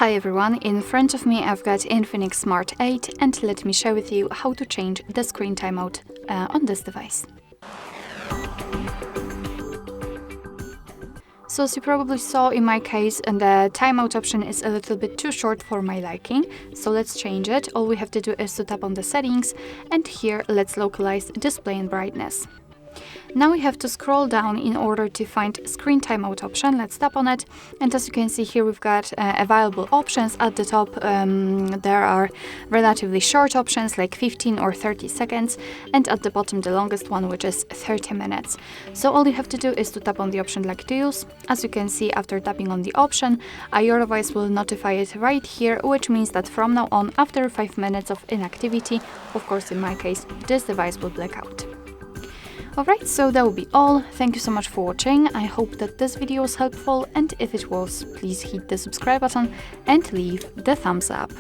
Hi everyone, in front of me I've got INFINIX Smart 8 and let me share with you how to change the screen timeout on this device. So as you probably saw in my case, the timeout option is a little bit too short for my liking, so let's change it. All we have to do is to tap on the settings and here let's localize display and brightness. Now we have to scroll down in order to find screen timeout option. Let's tap on it, and as you can see here we've got available options. At the top there are relatively short options like 15 or 30 seconds, and at the bottom the longest one, which is 30 minutes. So all you have to do is to tap on the option like to use. As you can see, after tapping on the option, your device will notify it right here, which means that from now on, after 5 minutes of inactivity, of course in my case, this device will black out. Alright, so that will be all. Thank you so much for watching. I hope that this video was helpful, and if it was, please hit the subscribe button and leave the thumbs up.